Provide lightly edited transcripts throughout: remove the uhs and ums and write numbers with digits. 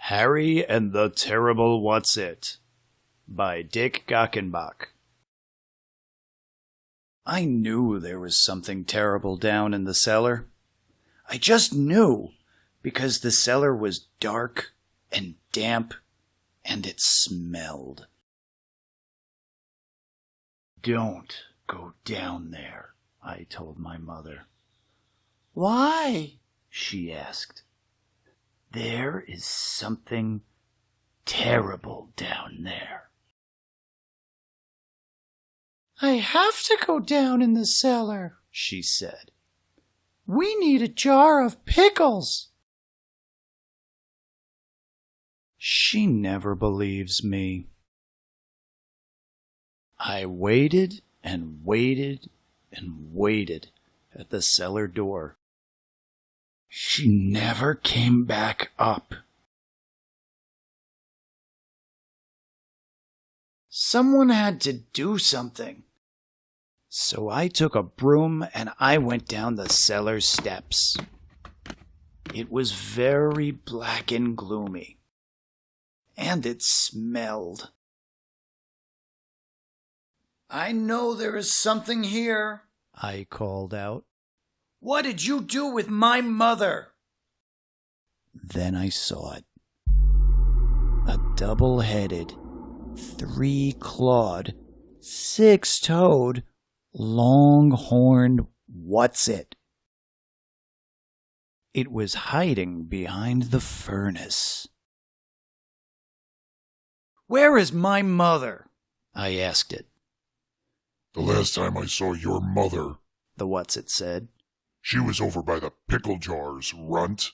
Harry and the Terrible What's-It by Dick Gockenbach. I knew there was something terrible down in the cellar. I just knew, because the cellar was dark and damp, and it smelled. "Don't go down there," I told my mother. "Why?" she asked. "There is something terrible down there." "I have to go down in the cellar," she said. "We need a jar of pickles." She never believes me. I waited and waited and waited at the cellar door. She never came back up. Someone had to do something. So I took a broom and I went down the cellar steps. It was very black and gloomy, and it smelled. "I know there is something here," I called out. "What did you do with my mother?" Then I saw it. A double-headed, three-clawed, six-toed, long-horned What's-It. It was hiding behind the furnace. "Where is my mother?" I asked it. "The last time I saw your mother," the What's-It said, "she was over by the pickle jars, runt."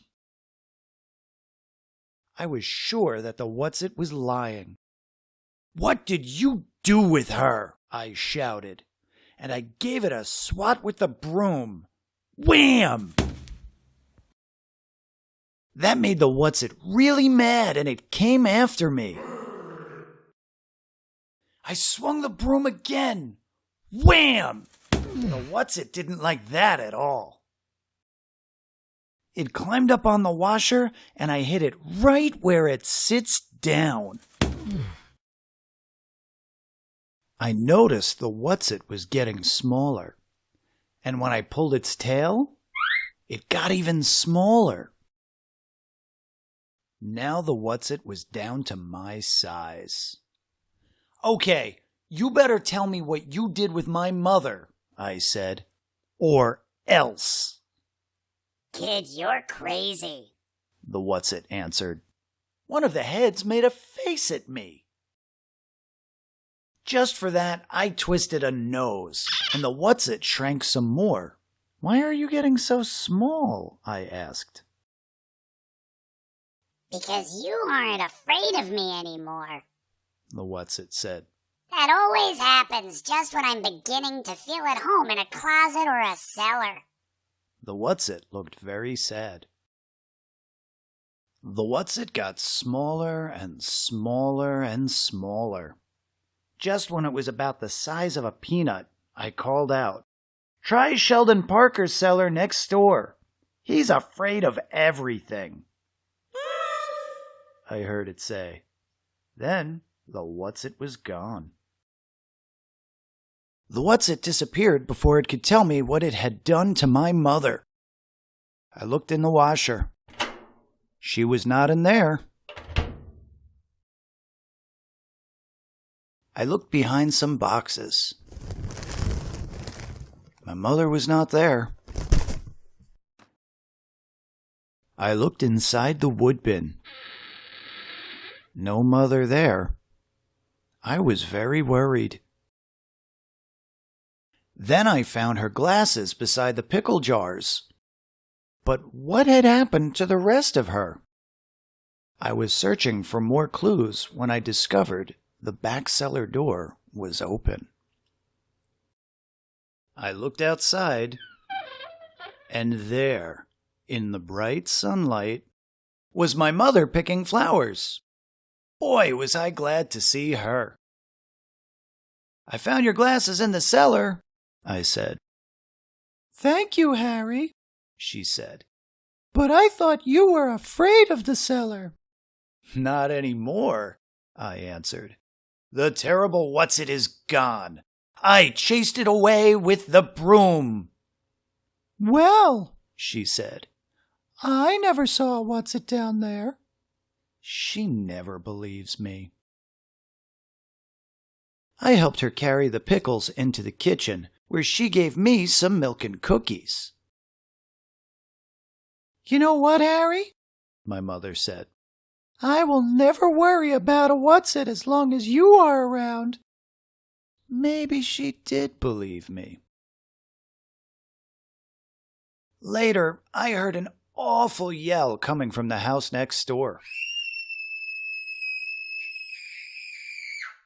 I was sure that the What's-It was lying. "What did you do with her?" I shouted, and I gave it a swat with the broom. Wham! That made the What's-It really mad, and it came after me. I swung the broom again. Wham! The What's-It didn't like that at all. It climbed up on the washer, and I hit it right where it sits down. I noticed the What's-It was getting smaller, and when I pulled its tail, it got even smaller. Now the What's-It was down to my size. "Okay, you better tell me what you did with my mother," I said, "or else." "Kid, you're crazy," the What's-It answered. One of the heads made a face at me. Just for that, I twisted a nose, and the What's-It shrank some more. "Why are you getting so small?" I asked. "Because you aren't afraid of me anymore," the What's-It said. "That always happens just when I'm beginning to feel at home in a closet or a cellar." The What's-It looked very sad. The What's-It got smaller and smaller and smaller. Just when it was about the size of a peanut, I called out, "Try Sheldon Parker's cellar next door. He's afraid of everything." I heard it say. Then the What's-It was gone. The What's-It disappeared before it could tell me what it had done to my mother. I looked in the washer. She was not in there. I looked behind some boxes. My mother was not there. I looked inside the wood bin. No mother there. I was very worried. Then I found her glasses beside the pickle jars. But what had happened to the rest of her? I was searching for more clues when I discovered the back cellar door was open. I looked outside, and there, in the bright sunlight, was my mother picking flowers. Boy, was I glad to see her. "I found your glasses in the cellar," I said. "Thank you, Harry," she said. "But I thought you were afraid of the cellar." Not anymore, I answered. The terrible what's-it is gone. I chased it away with the broom. Well, she said, I never saw what's-it down there. She never believes me. I helped her carry the pickles into the kitchen, where she gave me some milk and cookies. You know what, Harry? My mother said. I will never worry about a what's-it as long as you are around. Maybe she did believe me. Later, I heard an awful yell coming from the house next door.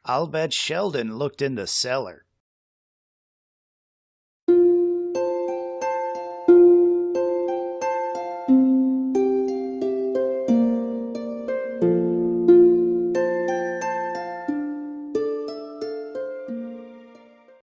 I'll bet Sheldon looked in the cellar.